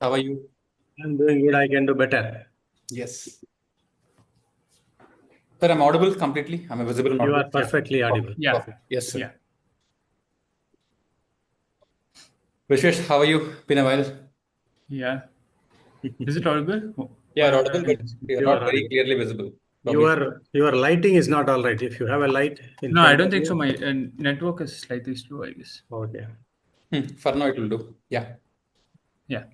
How are you? I'm doing good. I can do better. Yes. Sir, I'm audible completely. I'm visible and You audible. are perfectly audible. Yeah. Perfect. Yes, sir. Yeah. Vishesh, how are you? Been a while. Yeah. Is it audible? Yeah, you're audible, but you're You not are very audible. clearly visible. Probably. Your lighting is not all right. If you have a light in No, I front don't of think so. you. My network is slightly slow, I guess. Okay. For now, it will do. Yeah. Yeah.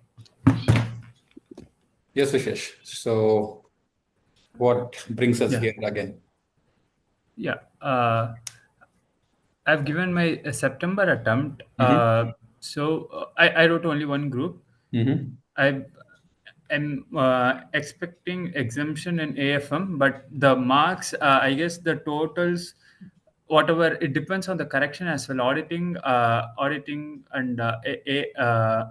Yes, Vishesh. So, what brings us Yeah. here again? Yeah. I've given my September attempt. Mm-hmm. I wrote only one group. Mm-hmm. I am expecting exemption in AFM, but the marks, I guess the totals, whatever, it depends on the correction as well. Auditing and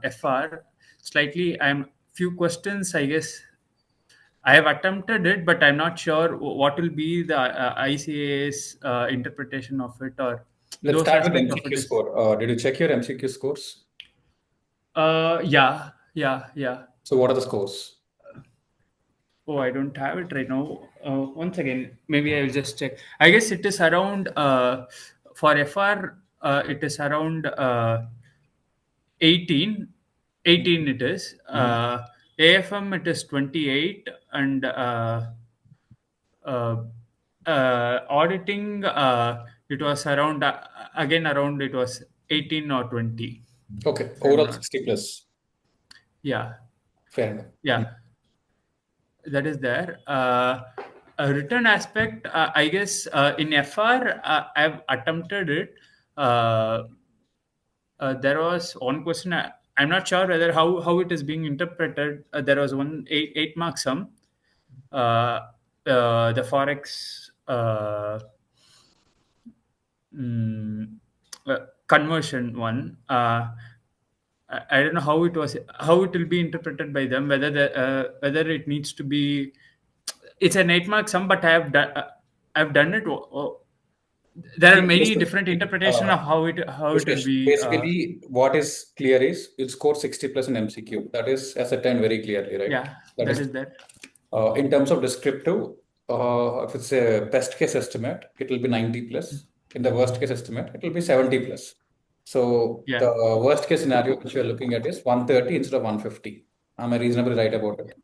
FR. Slightly, I'm few questions, I guess. I have attempted it, but I'm not sure what will be the ICA's interpretation of it or Let's those start with aspect of it MCQ is. score. Did you check your MCQ scores? Yeah, yeah, yeah. So, what are the scores? Oh, I don't have it right now. Once again, maybe I will just check. I guess it is around for FR. It is around 18. 18 it is. Mm-hmm. AFM it is 28 and uh, auditing it was around again around it was 18 or 20 Okay. if I'm Overall not. 60 plus. Yeah, Fair enough. yeah, that is there. A written aspect, I guess in FR, I've attempted it. Uh, there was one question. I'm not sure whether how it is being interpreted. There was one eight mark sum. The forex mm, conversion one. I don't know how it was, how it will be interpreted by them. Whether it needs to be, it's an 8 mark sum, but I've done it. There are See, many different interpretation of how it will Vishesh, be. basically, what is clear is you'll score 60 plus in MCQ. That is ascertained very clearly, right? Yeah, That that is, is that. in terms of descriptive, if it's a best case estimate, it will be 90 plus. In the worst case estimate, it will be 70 plus. So Yeah, the worst case scenario which you're looking at is 130 instead of 150. Am I reasonably right about it?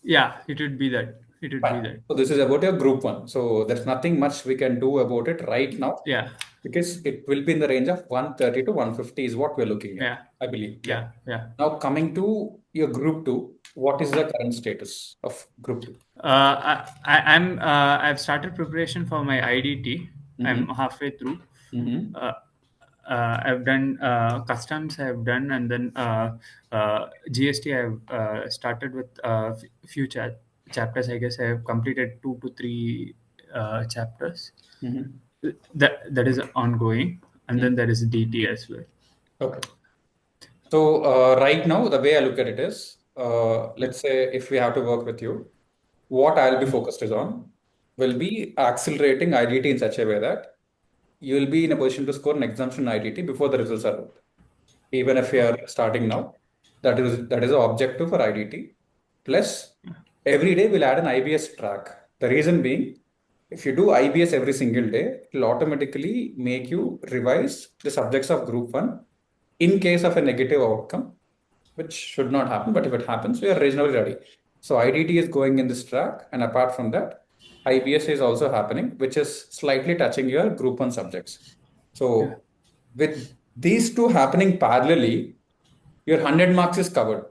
yeah, it would be that. It would be Fine. that. So this is about your group one. So there's nothing much we can do about it right now Yeah, because it will be in the range of 130 to 150 is what we're looking at, yeah, I believe. Yeah. yeah, yeah. Now coming to your group two, what is the current status of group two? I've started preparation for my IDT. I'm Mm-hmm. halfway through. Mm-hmm. Uh, I've done customs. I've done, and then GST. I've started with few chapters. I guess I have completed 2 to 3 chapters. Mm-hmm. That is ongoing, and then there is DT as well. Okay. So right now, the way I look at it is, let's say if we have to work with you, what I'll be focused is on will be accelerating IDT in such a way that you will be in a position to score an exemption IDT before the results are out. Even if you are starting now, that is the objective for IDT. Plus, every day we'll add an IBS track. The reason being, if you do IBS every single day, it will automatically make you revise the subjects of group one in case of a negative outcome, which should not happen. But if it happens, we are reasonably ready. So IDT is going in this track, and apart from that, IBS is also happening, which is slightly touching your group one subjects. Yeah, So with these two happening parallelly, your 100 marks is covered.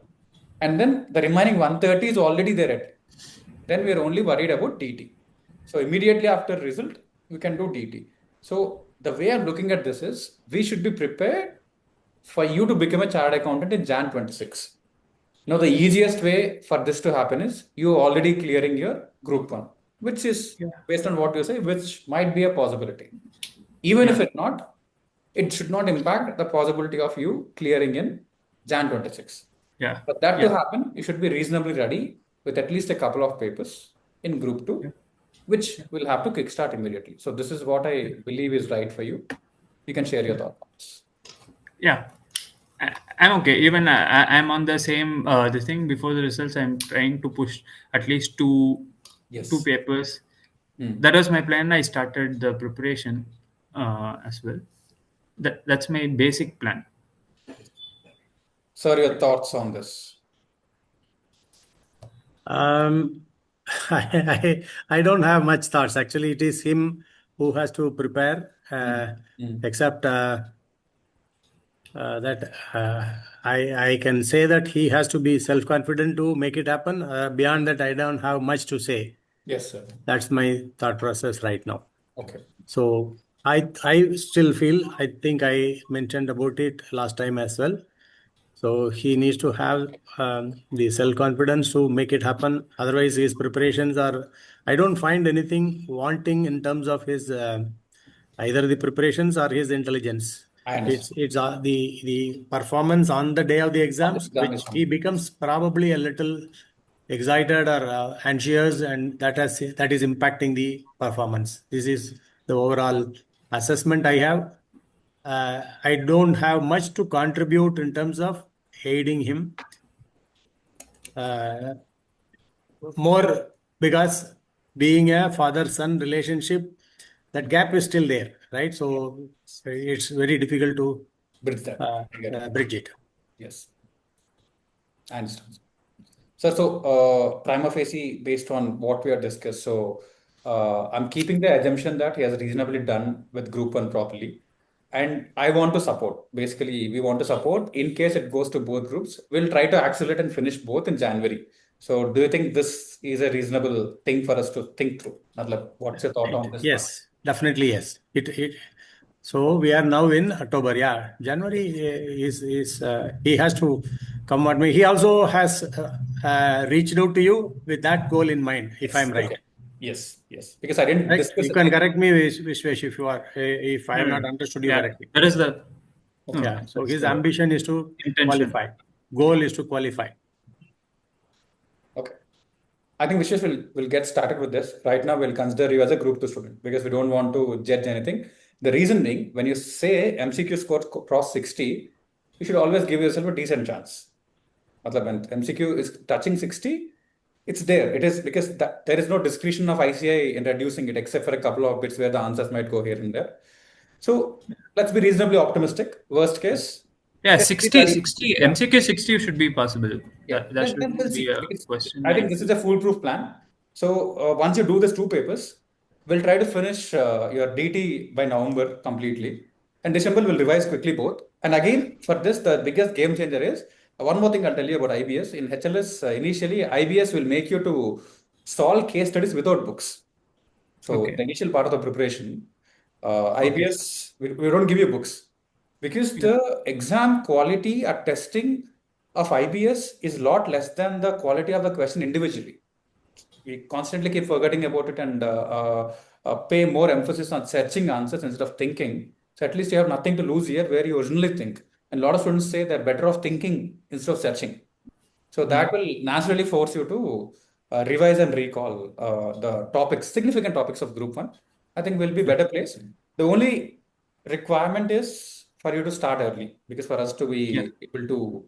And then the remaining 130 is already there at. Then we are only worried about DT. So immediately after result, we can do DT. So the way I'm looking at this is we should be prepared for you to become a chartered accountant in Jan 26. Now, the easiest way for this to happen is you already clearing your group one, which is yeah, based on what you say, which might be a possibility. Even if yeah, it's not, it should not impact the possibility of you clearing in Jan 26. yeah, For that to yeah, happen, you should be reasonably ready with at least a couple of papers in group yeah, two, which yeah. will have to kickstart immediately. So this is what I believe is right for you. You can share your thoughts. Yeah. I'm okay. Even I'm on the same the thing before the results. I'm trying to push at least two Yes. papers. Hmm. That was my plan. I started the preparation as well. That's my basic plan. Sir, your thoughts on this? Um, I don't have much thoughts. Actually, it is him who has to prepare, Hmm. except that I can say that he has to be self-confident to make it happen. Beyond that, I don't have much to say. Yes, sir. That's my thought process right now. Okay. So I still feel, I think I mentioned about it last time as well. So he needs to have the self-confidence to make it happen. Otherwise, his preparations are, I don't find anything wanting in terms of his either the preparations or his intelligence. I understand. It's the performance on the day of the On the exams, exam which is he fine. becomes probably a little excited or anxious, and that is impacting the performance. This is the overall assessment I have. I don't have much to contribute in terms of aiding him. Uh, More because being a father-son relationship, that gap is still there, right? So it's very difficult to Bridge that. I get it. bridge it. Yes, I understand. Sir, so prima facie, based on what we have discussed, so I'm keeping the assumption that he has reasonably done with Group 1 properly. And I want to support. Basically, we want to support in case it goes to both groups. We'll try to accelerate and finish both in January. So, do you think this is a reasonable thing for us to think through? Matlab, what's your thought on this part? Yes, definitely yes. It so we are now in October. Yeah, January is he has to come at me. He also has reached out to you with that goal in mind, if I'm Yes. right. Okay. Yes. Yes. Because I didn't Right? discuss You can it. correct me, Vishwesh, if you are, if I have not understood you Yeah, correctly. that is the Okay. Yeah. So that's his the ambition is to intention. qualify. Goal is to qualify. Okay. I think Vishwesh will get started with this. Right now, we'll consider you as a group 2 student because we don't want to judge anything. The reason being, when you say MCQ score cross 60, you should always give yourself a decent chance. Matlab, when MCQ is touching 60, it's there. It is because there is no discretion of ICI in reducing it, except for a couple of bits where the answers might go here and there. So let's be reasonably optimistic. Worst case, Yeah, let's be 60, ready. 60, Yeah. MCQ 60 should be possible. Yeah, That then we'll shouldn't be see. a Because question, I I think this is feel. a foolproof plan. So once you do these two papers, we'll try to finish your DT by November completely, and December we'll revise quickly both. And again, for this, the biggest game changer is one more thing I'll tell you about IBS. In HLS, initially IBS will make you to solve case studies without books. So the Okay. initial part of the preparation, Okay. IBS, we don't give you books because Yeah. the exam quality at testing of IBS is a lot less than the quality of the question individually. We constantly keep forgetting about it and pay more emphasis on searching answers instead of thinking. So at least you have nothing to lose here where you originally think. And a lot of students say they're better off thinking instead of searching. So that will naturally force you to revise and recall the topics, significant topics of Group 1. I think will be better place. The only requirement is for you to start early because for us to Yeah. be able to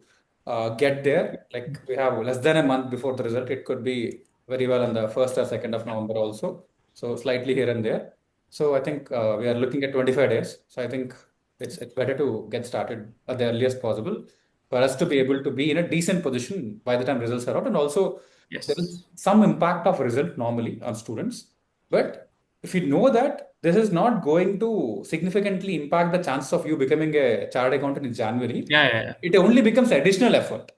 get there, like we have less than a month before the result, it could be very well on the 1st or 2nd of November also. So slightly here and there. So I think we are looking at 25 days. So I think it's better to get started at the earliest possible for us to be able to be in a decent position by the time results are out. And also, there is Yes. some impact of result normally on students. But if you know that this is not going to significantly impact the chances of you becoming a chartered accountant in January, Yeah, yeah, yeah. it only becomes additional effort.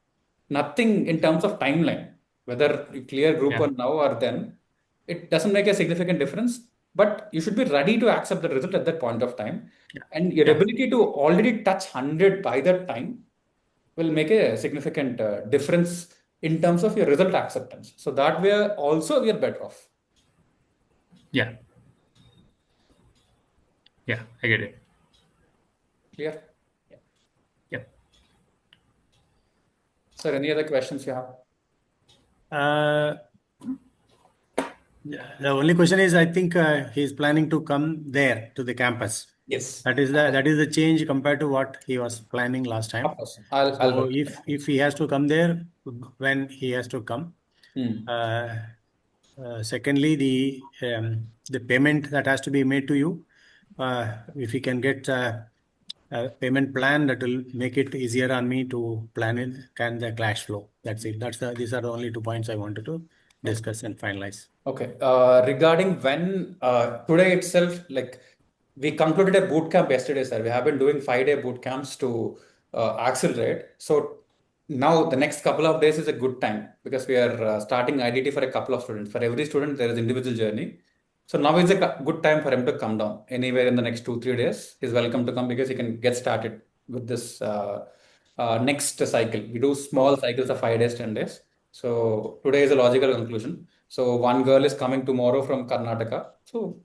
Nothing in terms of timeline, whether you clear Group Yeah. 1 now or then, it doesn't make a significant difference. But you should be ready to accept the result at that point of time. Yeah. And your Yeah. ability to already touch 100 by that time will make a significant difference in terms of your result acceptance. So that way also we are better off. Yeah. Yeah. I get it. Clear? Yeah. Yep. Sir, any other questions you have? The only question is, I think he's planning to come there to the campus. Yes. That is the change compared to what he was planning last time. Of course. I'll So work. if he has to come there, when he has to come. Secondly, the payment that has to be made to you, if you can get a payment plan, that will make it easier on me to plan it and the cash flow. That's it. These are the only 2 points I wanted to discuss and finalize. Okay. Regarding when today itself, like we concluded a boot camp yesterday, sir. We have been doing 5-day boot camps to accelerate. So now the next couple of days is a good time because we are starting IDT for a couple of students. For every student, there is individual journey. So now is a good time for him to come down anywhere in the next 2-3 days. He's welcome to come because he can get started with this next cycle. We do small cycles of 5 days, 10 days. So today is a logical conclusion. So one girl is coming tomorrow from Karnataka. So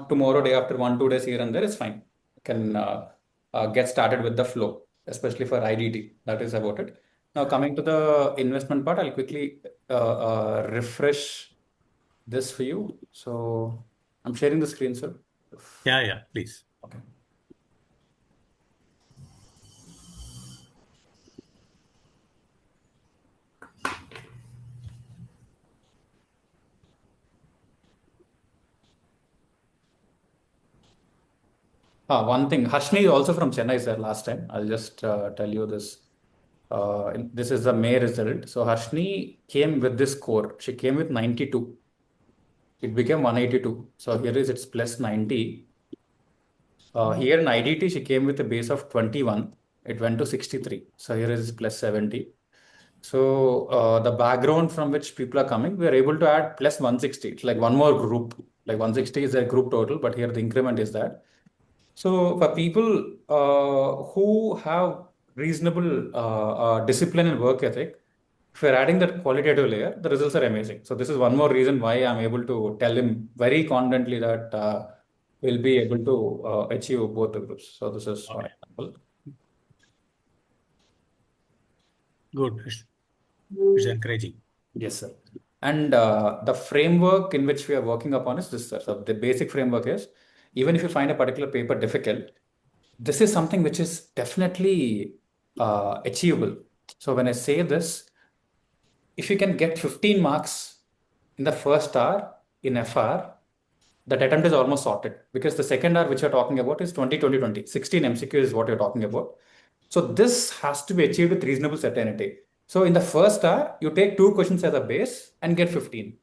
tomorrow, day after, 1-2 days here and there is fine. You can get started with the flow, especially for IDT. That is about it. Now coming to the investment part, I'll quickly refresh this for you. So I'm sharing the screen, sir. Yeah, please. Okay. One thing, Harshni is also from Chennai, sir, last time. I'll just tell you this. This is the May result. So Harshni came with this score. She came with 92. It became 182. So here is its plus 90. Here in IDT, she came with a base of 21. It went to 63. So here is plus 70. So the background from which people are coming, we are able to add plus 160. It's like one more group. Like 160 is a group total, but here the increment is that. So for people who have reasonable discipline and work ethic, if we're adding that qualitative layer, the results are amazing. So this is one more reason why I'm able to tell him very confidently that we'll be able to achieve both the groups. So this is one example. Good. It's encouraging. Yes, sir. And the framework in which we are working upon is this, sir. So the basic framework is, even if you find a particular paper difficult, this is something which is definitely achievable. So when I say this, if you can get 15 marks in the first hour in FR, that attempt is almost sorted because the second hour which you're talking about is 20, 20, 20. 16 MCQ is what you're talking about. So this has to be achieved with reasonable certainty. So in the first hour, you take 2 questions as a base and get 15.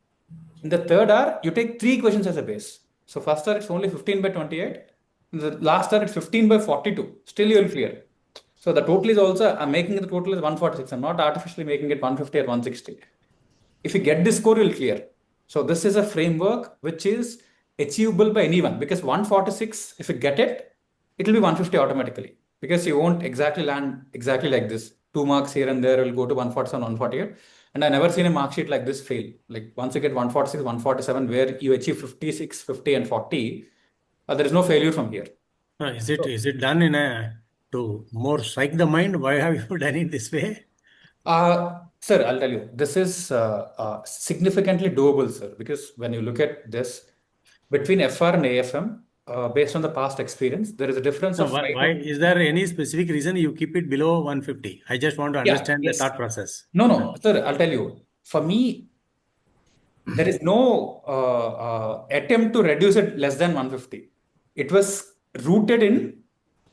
In the third hour, you take 3 questions as a base. So first hour, it's only 15 by 28. In the last hour, it's 15 by 42. Still, you'll clear. So the total is also, I'm making the total is 146. I'm not artificially making it 150 or 160. If you get this score, you'll clear. So this is a framework which is achievable by anyone because 146, if you get it, it will be 150 automatically because you won't exactly land exactly like this. 2 marks here and there will go to 147, 148. And I never seen a mark sheet like this fail. Like once you get 146, 147, where you achieve 56, 50, and 40, there is no failure from here. Is it done to more strike the mind? Why have you done it this way? Sir, I'll tell you, this is significantly doable, sir, because when you look at this between FR and AFM, based on the past experience, there is a difference So of why is there any specific reason you keep it below 150? I just want to understand the thought process. No, sir, I'll tell you. For me, there is no attempt to reduce it less than 150. It was rooted in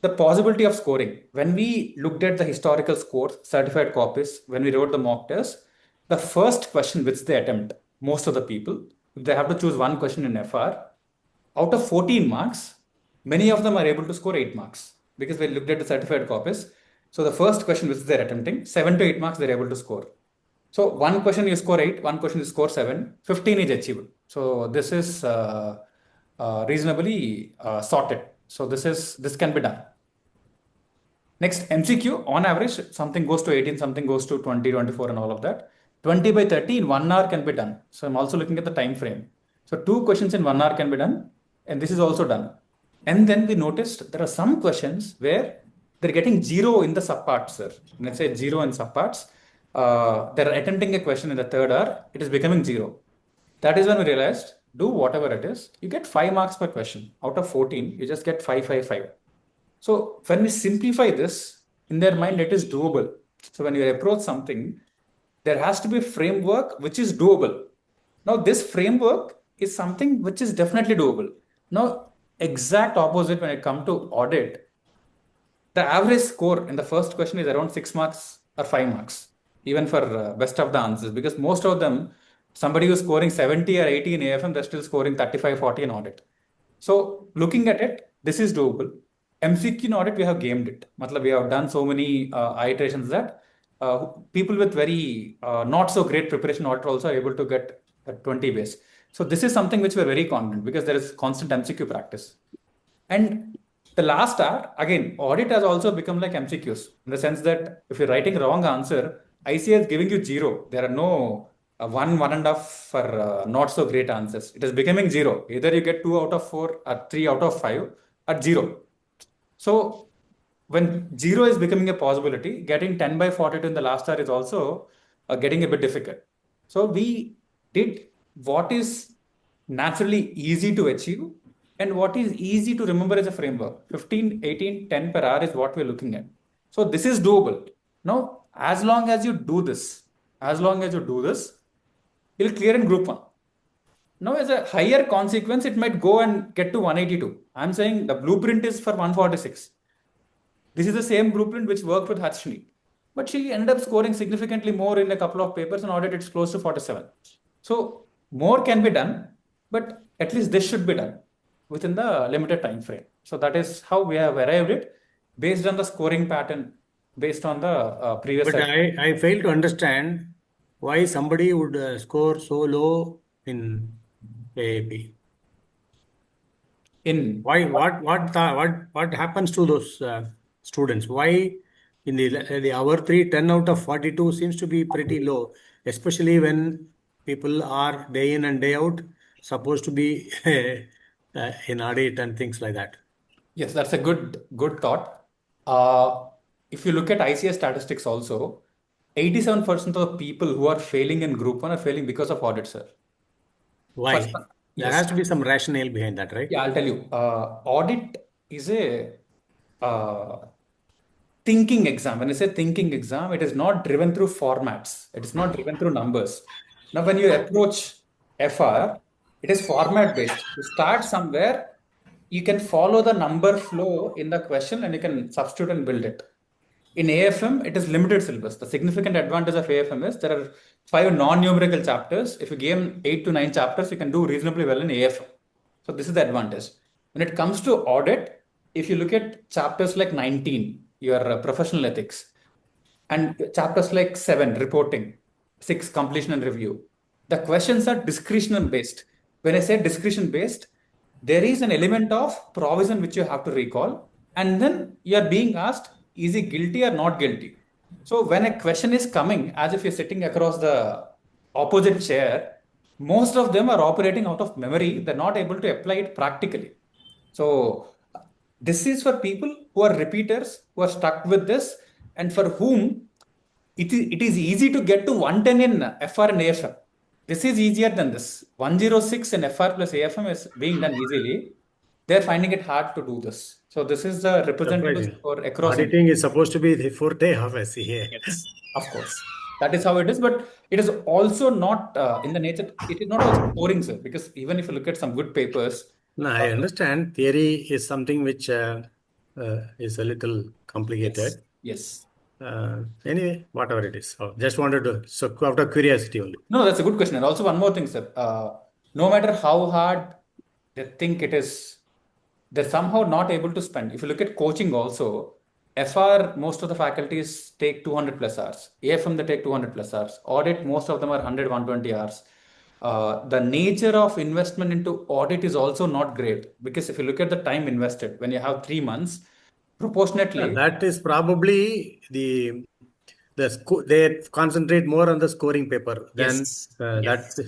the possibility of scoring. When we looked at the historical scores, certified copies, when we wrote the mock test, the first question which they attempt, most of the people, if they have to choose one question in FR, out of 14 marks, many of them are able to score 8 marks because we looked at the certified copies. So the first question which they're attempting, 7 to 8 marks they're able to score. So one question you score 8, one question you score 7, 15 is achievable. So this is reasonably sorted. So this can be done. Next, MCQ, on average, something goes to 18, something goes to 20, 24 and all of that. 20 by 30 in 1 hour can be done. So I'm also looking at the time frame. So 2 questions in 1 hour can be done. And this is also done. And then we noticed there are some questions where they're getting 0 in the subparts, sir. Let's say 0 in subparts. They're attempting a question in the third hour. It is becoming 0. That is when we realized do whatever it is, you get 5 marks per question. Out of 14, you just get 5, 5, 5. So when we simplify this, in their mind, it is doable. So when you approach something, there has to be a framework which is doable. Now, this framework is something which is definitely doable. Now, exact opposite when it comes to audit, the average score in the first question is around 6 marks or 5 marks, even for best of the answers, because most of them, somebody who's scoring 70 or 80 in AFM, they're still scoring 35, 40 in audit. So looking at it, this is doable. MCQ in audit, we have gamed it. Matlab, we have done so many iterations that people with very not so great preparation audit also are able to get 20 base. So this is something which we're very confident because there is constant MCQ practice. And the last hour, again, audit has also become like MCQs in the sense that if you're writing wrong answer, ICA is giving you 0. There are no 1.5 for not so great answers. It is becoming 0. Either you get 2 out of 4 or 3 out of 5 or 0. So when 0 is becoming a possibility, getting 10 by 42 in the last hour is also getting a bit difficult. So we did what is naturally easy to achieve and what is easy to remember as a framework. 15, 18, 10 per hour is what we're looking at. So this is doable. Now, as long as you do this, you'll clear in group 1. Now, as a higher consequence, it might go and get to 182. I'm saying the blueprint is for 146. This is the same blueprint which worked with Harshini. But she ended up scoring significantly more in a couple of papers and audit it's close to 47. So more can be done, but at least this should be done within the limited time frame. So that is how we have arrived it based on the scoring pattern, based on the previous. But I fail to understand why somebody would score so low in AAP. In Why? What happens to those students? Why in the hour 3, 10 out of 42 seems to be pretty low, especially when people are day in and day out supposed to be in audit and things like that. Yes, that's a good thought. If you look at ICS statistics also, 87% of the people who are failing in group 1 are failing because of audit, sir. Why? First, There yes. has to be some rationale behind that, right? Yeah, I'll tell you. Audit is a thinking exam. When I say thinking exam, it is not driven through formats. It is not driven through numbers. Now, when you approach FR, it is format based. You start somewhere, you can follow the number flow in the question and you can substitute and build it. In AFM, it is limited syllabus. The significant advantage of AFM is there are 5 non-numerical chapters. If you give 8 to 9 chapters, you can do reasonably well in AFM. So this is the advantage. When it comes to audit, if you look at chapters like 19, your professional ethics, and chapters like 7, reporting, 6, completion and review, the questions are discretion based. When I say discretion based, there is an element of provision which you have to recall, and then you are being asked, is he guilty or not guilty? So when a question is coming, as if you're sitting across the opposite chair, most of them are operating out of memory. They're not able to apply it practically. So this is for people who are repeaters, who are stuck with this, and for whom it is easy to get to 110 in FR and AFM. This is easier than this. 106 in FR plus AFM is being done easily. They're finding it hard to do this. So this is the representative score across. Auditing is supposed to be the forte of SCA. Yes, of course. That is how it is, but it is also not in the nature, it is not also scoring, sir, because even if you look at some good papers. No, I understand. Theory is something which is a little complicated. Yes. Anyway, whatever it is. So just wanted to, so out of curiosity only. No, that's a good question. And also one more thing, sir. No matter how hard they think it is, they're somehow not able to spend. If you look at coaching also, FR, most of the faculties take 200 plus hours. AFM, they take 200 plus hours. Audit, most of them are 100, 120 hours. The nature of investment into audit is also not great because if you look at the time invested, when you have 3 months, proportionately. That is probably they concentrate more on the scoring paper than that's.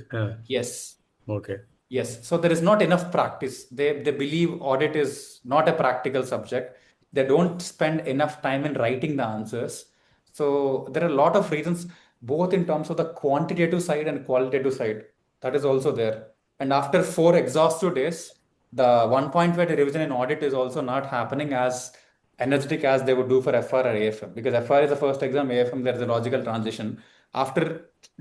Yes. Okay. Yes. So there is not enough practice. They believe audit is not a practical subject. They don't spend enough time in writing the answers. So there are a lot of reasons, both in terms of the quantitative side and qualitative side. That is also there. And after 4 exhaustive days, the 1.5 revision in audit is also not happening as energetic as they would do for FR or AFM, because FR is the first exam, AFM there is a logical transition. After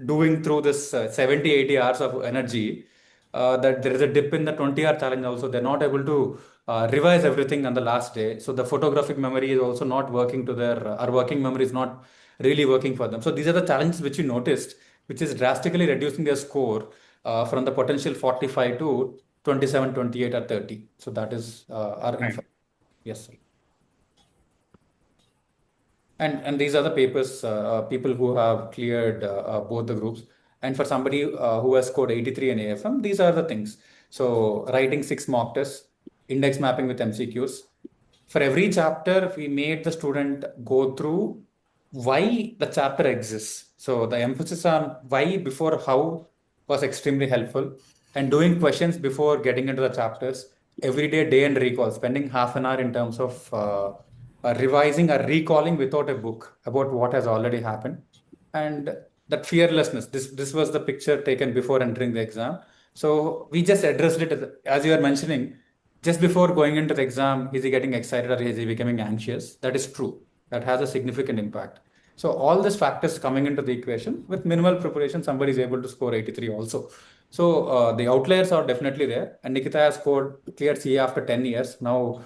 doing through this 70, 80 hours of energy, that there is a dip in the 20-hour challenge also. They're not able to revise everything on the last day. So the photographic memory is also not working to their, our working memory is not really working for them. So these are the challenges which we noticed, which is drastically reducing their score from the potential 45 to 27, 28 or 30. So that is our Right. Yes, sir. And these are the papers, people who have cleared both the groups. And for somebody who has scored 83 in AFM, these are the things. So writing 6 mock tests, index mapping with MCQs. For every chapter, we made the student go through why the chapter exists. So the emphasis on why before how was extremely helpful. And doing questions before getting into the chapters, every day and recall, spending half an hour in terms of revising or recalling without a book about what has already happened. And that fearlessness, this was the picture taken before entering the exam. So we just addressed it as you are mentioning, just before going into the exam, is he getting excited or is he becoming anxious? That is true. That has a significant impact. So all these factors coming into the equation, with minimal preparation, somebody is able to score 83 also. So the outliers are definitely there. And Nikita has scored clear CA after 10 years. Now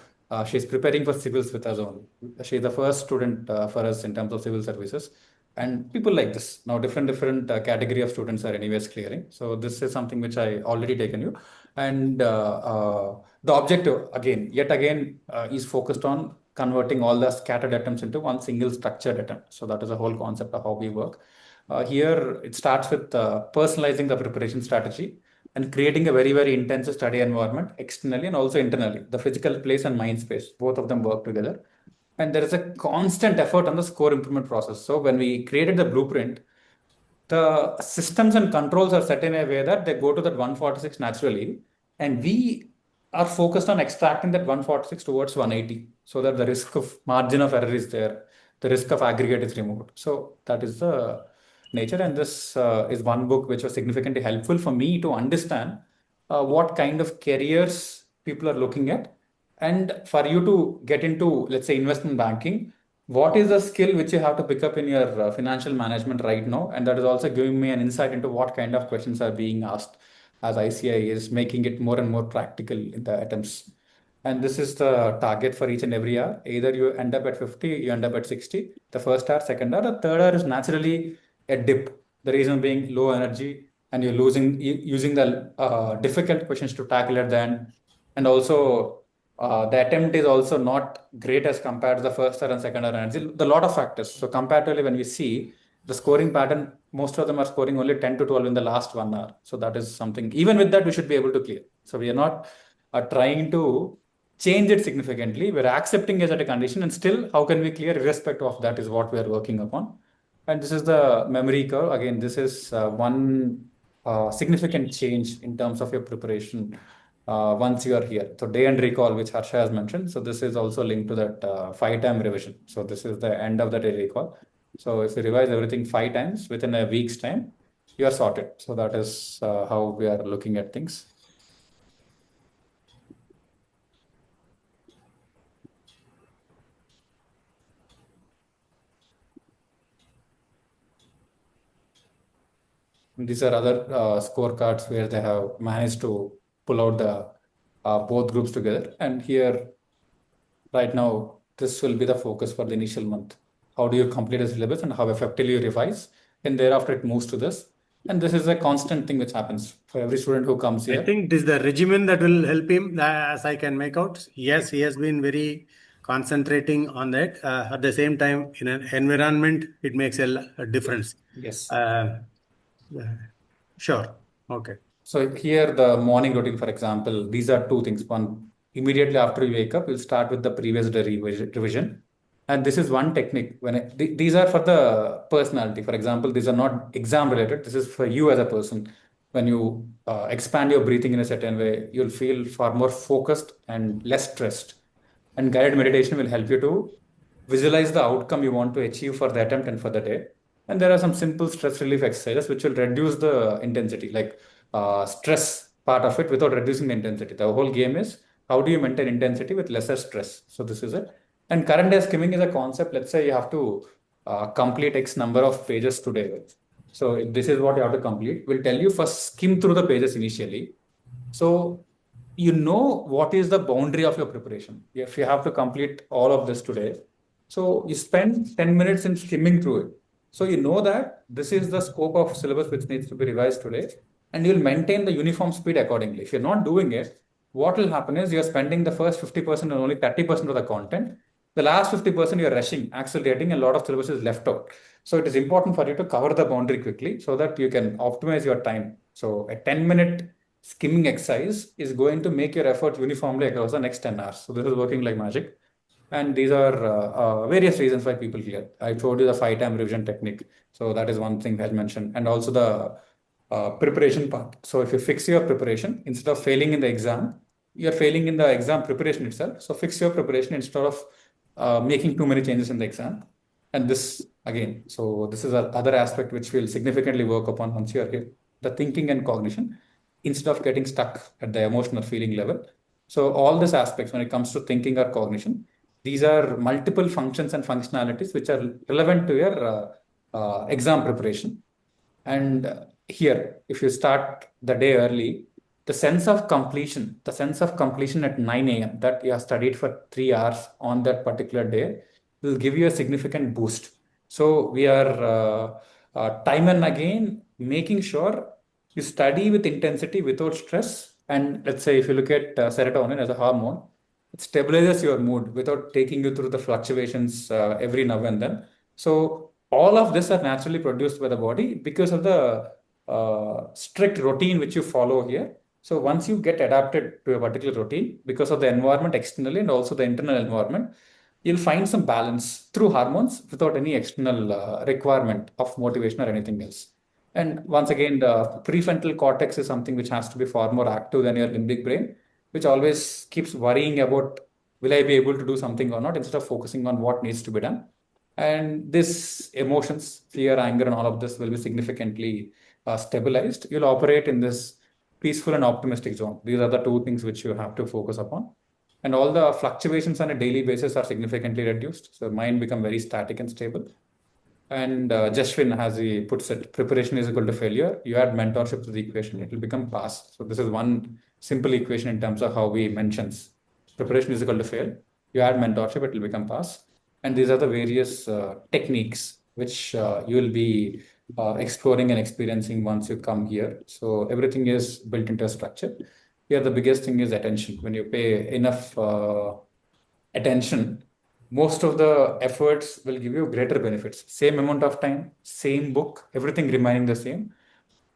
she's preparing for civils with us only. She's the first student for us in terms of civil services. And people like this. Now different category of students are anyways clearing. So this is something which I already taken you. And the objective, yet again, is focused on converting all the scattered attempts into one single structured attempt. So that is the whole concept of how we work. Here, it starts with personalizing the preparation strategy and creating a very intense study environment externally and also internally. The physical place and mind space, both of them work together. And there is a constant effort on the score improvement process. So when we created the blueprint, the systems and controls are set in a way that they go to that 146 naturally, and we are focused on extracting that 146 towards 180, so that the risk of margin of error is there, the risk of aggregate is removed. So that is the nature, and this is one book which was significantly helpful for me to understand what kind of careers people are looking at, and for you to get into, let's say, investment banking, what is the skill which you have to pick up in your financial management right now? And that is also giving me an insight into what kind of questions are being asked, as ICI is making it more and more practical in the attempts. And this is the target for each and every hour. Either you end up at 50, you end up at 60, the first hour, second hour. The third hour is naturally a dip. The reason being low energy, and you're using the difficult questions to tackle at the end. And also, the attempt is also not great as compared to the first hour and second hour energy. The lot of factors. So comparatively, when we see the scoring pattern, most of them are scoring only 10 to 12 in the last 1 hour. So that is something, even with that, we should be able to clear. So we are not trying to change it significantly. We're accepting it as a condition, and still, how can we clear irrespective of that is what we are working upon. And this is the memory curve. Again, this is one significant change in terms of your preparation once you are here. So day and recall, which Harsha has mentioned. So this is also linked to that 5-time revision. So this is the end of the day recall. So if you revise everything 5 times within a week's time, you are sorted. So that is how we are looking at things. These are other scorecards where they have managed to pull out the both groups together. And here, right now, this will be the focus for the initial month. How do you complete a syllabus and how effectively you revise? And thereafter, it moves to this. And this is a constant thing which happens for every student who comes here. I think it is the regimen that will help him, as I can make out. Yes, he has been very concentrating on that. At the same time, in an environment, it makes a difference. Yes. Sure. Okay. So here, the morning routine, for example, these are 2 things. One, immediately after you wake up, you'll start with the previous day revision. And this is one technique. These are for the personality. For example, these are not exam related. This is for you as a person. When you expand your breathing in a certain way, you'll feel far more focused and less stressed. And guided meditation will help you to visualize the outcome you want to achieve for the attempt and for the day. And there are some simple stress relief exercises which will reduce the intensity, like stress part of it without reducing the intensity. The whole game is how do you maintain intensity with lesser stress? So this is it. And current day skimming is a concept. Let's say you have to complete X number of pages today. So if this is what you have to complete. We'll tell you first skim through the pages initially. So you know what is the boundary of your preparation. If you have to complete all of this today, so you spend 10 minutes in skimming through it. So you know that this is the scope of syllabus which needs to be revised today, and you'll maintain the uniform speed accordingly. If you're not doing it, what will happen is you're spending the first 50% and only 30% of the content. The last 50% you're rushing, accelerating, and a lot of syllabus is left out. So it is important for you to cover the boundary quickly so that you can optimize your time. So a 10-minute skimming exercise is going to make your effort uniformly across the next 10 hours. So this is working like magic. And these are various reasons why people clear. I told you the 5-time revision technique. So that is one thing I mentioned. And also the preparation part. So if you fix your preparation, instead of failing in the exam, you're failing in the exam preparation itself. So fix your preparation instead of making too many changes in the exam. And this again, so this is another aspect which will significantly work upon once you're here. The thinking and cognition, instead of getting stuck at the emotional feeling level. So all these aspects, when it comes to thinking or cognition, these are multiple functions and functionalities which are relevant to your exam preparation. And here, if you start the day early, the sense of completion at 9 a.m. that you have studied for 3 hours on that particular day will give you a significant boost. So we are time and again making sure you study with intensity without stress. And let's say if you look at serotonin as a hormone, it stabilizes your mood without taking you through the fluctuations every now and then. So all of this are naturally produced by the body because of the strict routine which you follow here. So once you get adapted to a particular routine because of the environment externally and also the internal environment, you'll find some balance through hormones without any external requirement of motivation or anything else. And once again, the prefrontal cortex is something which has to be far more active than your limbic brain, which always keeps worrying about will I be able to do something or not instead of focusing on what needs to be done. And this emotions, fear, anger, and all of this will be significantly stabilized. You'll operate in this peaceful and optimistic zone. These are the two things which you have to focus upon. And all the fluctuations on a daily basis are significantly reduced. So mind become very static and stable. And Jashwin, as he puts it, preparation is equal to failure. You add mentorship to the equation, it will become pass. So this is one simple equation in terms of how we mentions preparation is equal to fail. You add mentorship, it will become pass. And these are the various techniques which you will be exploring and experiencing once you come here. So everything is built into a structure. Here, the biggest thing is attention. When you pay enough attention, most of the efforts will give you greater benefits. Same amount of time, same book, everything remaining the same.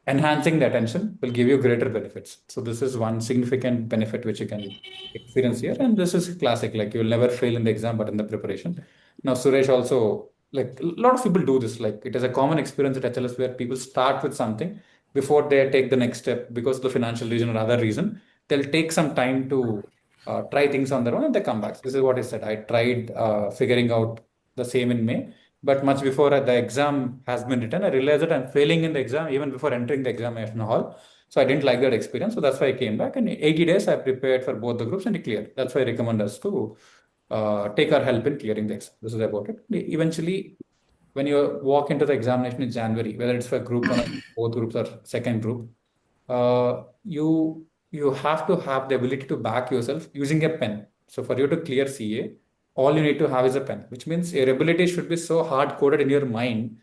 Enhancing the attention will give you greater benefits. So this is one significant benefit which you can experience here. And this is classic, like you'll never fail in the exam, but in the preparation. Now, Suresh also, like a lot of people do this, like it is a common experience at HLS where people start with something before they take the next step because of the financial reason or other reason. They'll take some time to try things on their own and they come back. This is what I said. I tried figuring out the same in May, but much before the exam has been written, I realized that I'm failing in the exam even before entering the examination hall. So I didn't like that experience. So that's why I came back. And in 80 days, I prepared for both the groups and cleared. That's why I recommend us to take our help in clearing the exam. This is about it. Eventually, when you walk into the examination in January, whether it's for group one, or both groups or second group, you have to have the ability to back yourself using a pen. So for you to clear CA, all you need to have is a pen, which means your ability should be so hard coded in your mind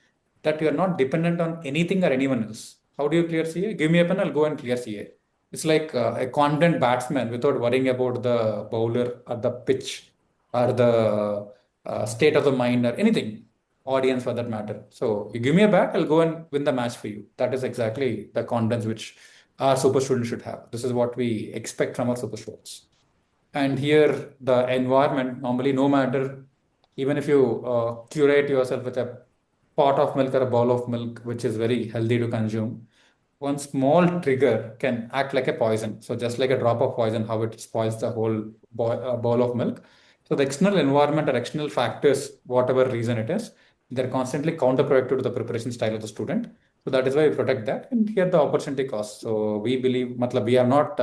that you are not dependent on anything or anyone else. How do you clear CA? Give me a pen, I'll go and clear CA. It's like a confident batsman without worrying about the bowler or the pitch or the state of the mind or anything, audience for that matter. So you give me a bat, I'll go and win the match for you. That is exactly the confidence which our super students should have. This is what we expect from our super students. And here, the environment, normally, no matter, even if you curate yourself with a pot of milk or a bowl of milk, which is very healthy to consume, one small trigger can act like a poison. So just like a drop of poison, how it spoils the whole bowl of milk. So the external environment or external factors, whatever reason it is, they're constantly counterproductive to the preparation style of the student. So that is why we protect that. And here the opportunity cost. So we believe, we have not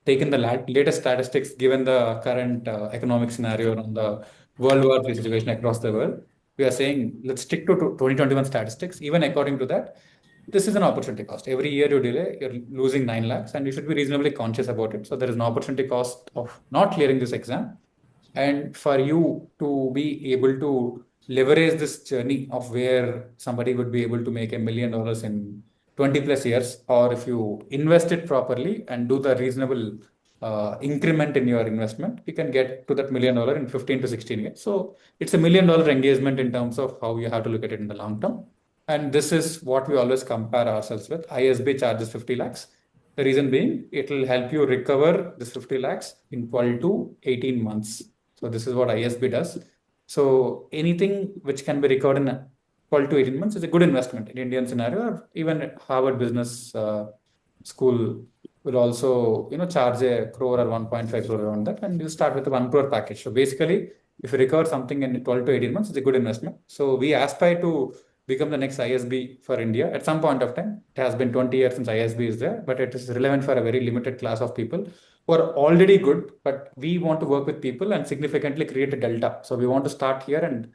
taken the latest statistics given the current economic scenario and the World War III situation across the world. We are saying let's stick to 2021 statistics. Even according to that, this is an opportunity cost. Every year you delay, you're losing 9 lakhs, and you should be reasonably conscious about it. So there is an opportunity cost of not clearing this exam. And for you to be able to leverage this journey of where somebody would be able to make $1 million in 20 plus years, or if you invest it properly and do the reasonable increment in your investment, you can get to that $1 million in 15 to 16 years. So it's $1 million engagement in terms of how you have to look at it in the long term. And this is what we always compare ourselves with. ISB charges 50 lakhs. The reason being, it will help you recover this 50 lakhs in 12 to 18 months. So this is what ISB does. So anything which can be recovered in 12 to 18 months is a good investment in Indian scenario. Or even Harvard Business School will also charge a crore or 1.5 crore around that, and you start with a 1 crore package. So basically, if you recover something in 12 to 18 months, it's a good investment. So we aspire to become the next ISB for India at some point of time. It has been 20 years since ISB is there, but it is relevant for a very limited class of people who are already good, but we want to work with people and significantly create a delta. So we want to start here and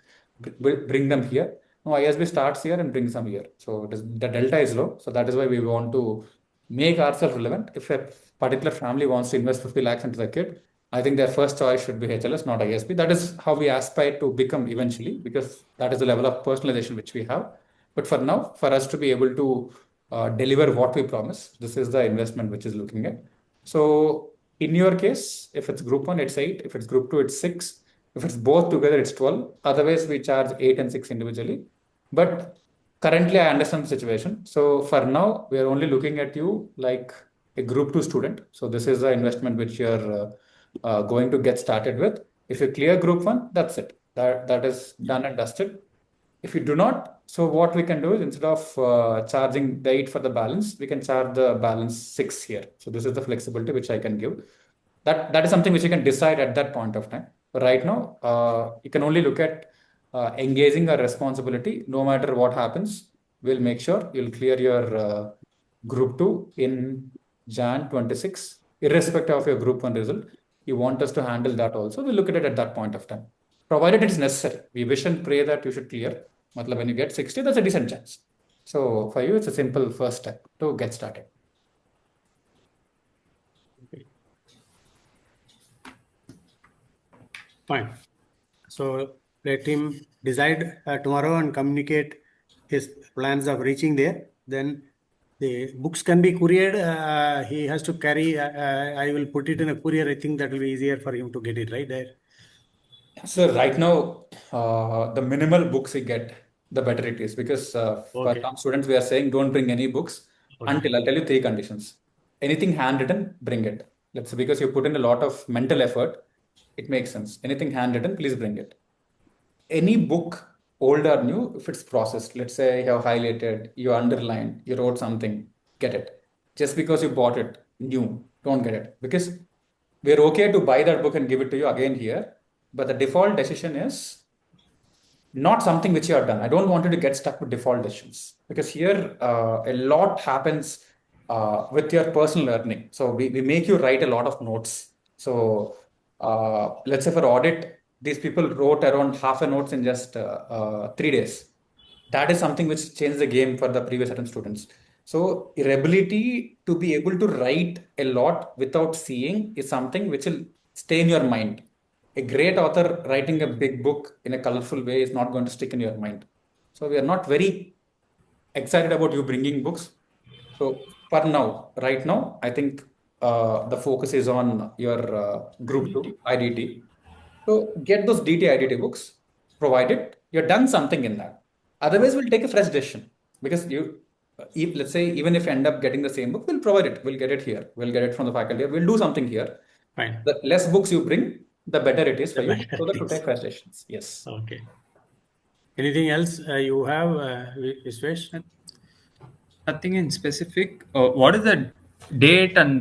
bring them here. No, ISB starts here and brings them here. So the delta is low. So that is why we want to make ourselves relevant. If a particular family wants to invest 50 lakhs into the kid, I think their first choice should be HLS, not ISB. That is how we aspire to become eventually, because that is the level of personalization which we have. But for now, for us to be able to deliver what we promise, this is the investment which is looking at. So in your case, if it's group 1, it's 8. If it's group 2, it's 6. If it's both together, it's 12. Otherwise, we charge 8 and 6 individually. But currently, I understand the situation. So for now, we are only looking at you like a group 2 student. So this is the investment which you're going to get started with. If you clear group 1, that's it. That is done and dusted. If you do not, so what we can do is, instead of charging the 8 for the balance, we can charge the balance 6 here. So this is the flexibility which I can give. That is something which you can decide at that point of time. But right now, you can only look at engaging a responsibility. No matter what happens, we'll make sure you'll clear your group 2 in Jan 26, irrespective of your group 1 result. You want us to handle that also, we'll look at it at that point of time. Provided it is necessary. We wish and pray that you should clear. When you get 60, that's a decent chance. So for you, it's a simple first step to get started. Fine. So let him decide tomorrow and communicate his plans of reaching there. Then the books can be couriered. He has to carry. I will put it in a courier. I think that will be easier for him to get it right there. So right now, the minimal books we get, the better it is, because for some students, we are saying don't bring any books until, I'll tell you 3 conditions. Anything handwritten, bring it. Let's say because you put in a lot of mental effort, it makes sense. Anything handwritten, please bring it. Any book, old or new, if it's processed, let's say you have highlighted, you underlined, you wrote something, get it. Just because you bought it new, don't get it. Because we're okay to buy that book and give it to you again here, but the default decision is not something which you have done. I don't want you to get stuck with default decisions, because here a lot happens with your personal learning. So we make you write a lot of notes. So let's say for audit, these people wrote around half a notes in just 3 days. That is something which changed the game for the previous attempt students. So your ability to be able to write a lot without seeing is something which will stay in your mind. A great author writing a big book in a colorful way is not going to stick in your mind. So we are not very excited about you bringing books. So for now, right now, I think the focus is on your group 2 IDT. So get those DT IDT books, provided you've done something in that. Otherwise, we'll take a fresh decision, because let's say, even if you end up getting the same book, we'll provide it. We'll get it here. We'll get it from the faculty. We'll do something here. Fine. The less books you bring, the better it is for you, so that you take fresh decisions. Yes. Okay. Anything else you have, Vishwesh? Nothing in specific. What is the date and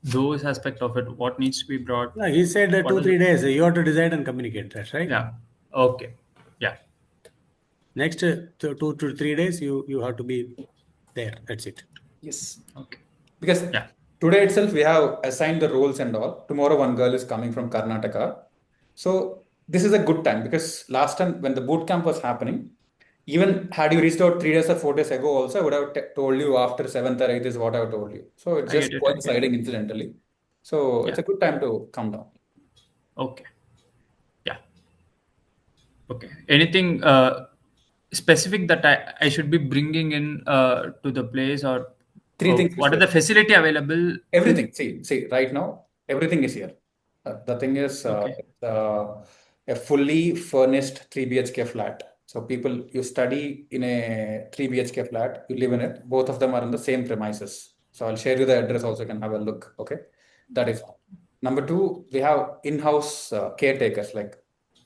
those aspect of it? What needs to be brought? Yeah, he said 2-3 days. You have to decide and communicate that, right? Yeah. Okay. Yeah. Next 2 to 3 days, you have to be there. That's it. Yes. Okay. Because Yeah. today itself, we have assigned the roles and all. Tomorrow, one girl is coming from Karnataka. So this is a good time because last time when the boot camp was happening, even had you reached out 3 days or 4 days ago, also I would have told you after 7th or 8th is what I have told you. So it's I just get it. Okay. coinciding incidentally. So it's a good time to come down. Okay. Yeah. Okay. Anything specific that I should be bringing in to the place, or Three things. what are the facility available? Everything. See, right now, everything is here. The thing is, Okay. a fully furnished 3 BHK flat. So people, you study in a 3 BHK flat, you live in it. Both of them are in the same premises. So I'll share you the address also, you can have a look. Okay. That is one. Number two, we have in-house caretakers, like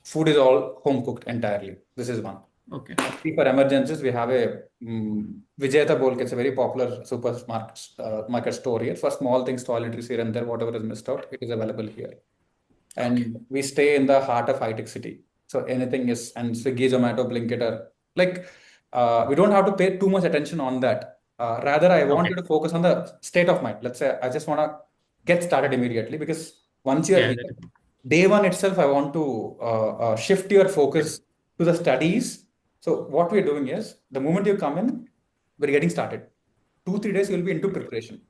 food is all home cooked entirely. This is one. Okay. For emergencies, we have a Vijayata Bolk. It's a very popular supermarket market store here. For small things, toiletries here and there, whatever is missed out, it is available here. And we stay in the heart of high-tech city. So anything is, and Swiggy, Zomato, Blinkit are like, we don't have to pay too much attention on that. Rather, I want you to focus on the state of mind. Let's say I just want to get started immediately because once you are here, day one itself, I want to shift your focus to the studies. So what we're doing is the moment you come in, we're getting started. 2-3 days you'll be into preparation.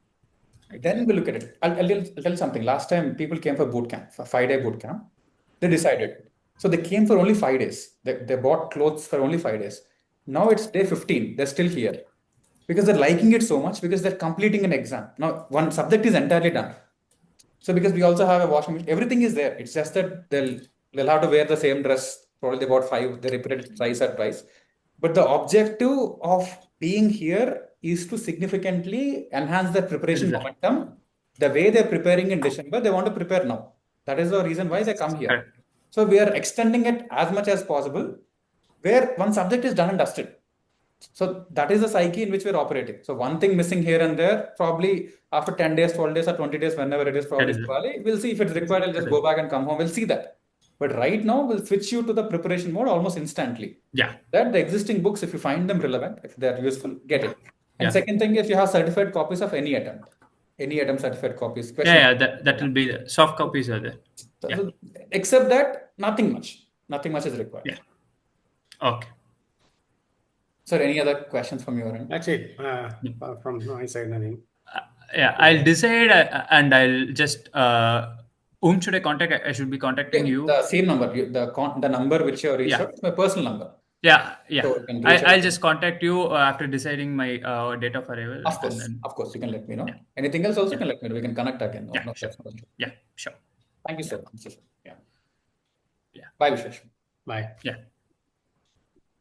Then we'll look at it. I'll tell you something. Last time people came for boot camp, for 5-day boot camp. They decided. So they came for only 5 days. They bought clothes for only 5 days. Now it's day 15. They're still here because they're liking it so much because they're completing an exam. Now one subject is entirely done. So because we also have a washing machine, everything is there. It's just that they'll have to wear the same dress. Probably they bought 5. They repeated it twice or twice. But the objective of being here is to significantly enhance the preparation momentum. The way they're preparing in December, they want to prepare now. That is the reason why they come here. Correct. So we are extending it as much as possible, where one subject is done and dusted. So that is the psyche in which we're operating. So one thing missing here and there, probably after 10 days, 12 days, or 20 days, whenever it is, probably we'll see if it's required. I'll just go back and come home. We'll see that. But right now, we'll switch you to the preparation mode almost instantly. Yeah. That the existing books, if you find them relevant, if they're useful, get it. And second thing, if you have certified copies of any attempt certified copies. That will be the soft copies are there. So, except that, nothing much is required. Yeah. Okay. Sir, any other questions from your end? That's it. From my side, nothing. I'll decide and I'll just whom should I contact? I should be contacting you. The same number, the number which you have reached out is my personal number. Yeah. So I'll just contact you after deciding my date of arrival. Of course, you can let me know. Anything else also you can let me know. We can connect again. Yeah, sure. Thank you so much. Yeah. Bye, Vishesh. Bye. Yeah.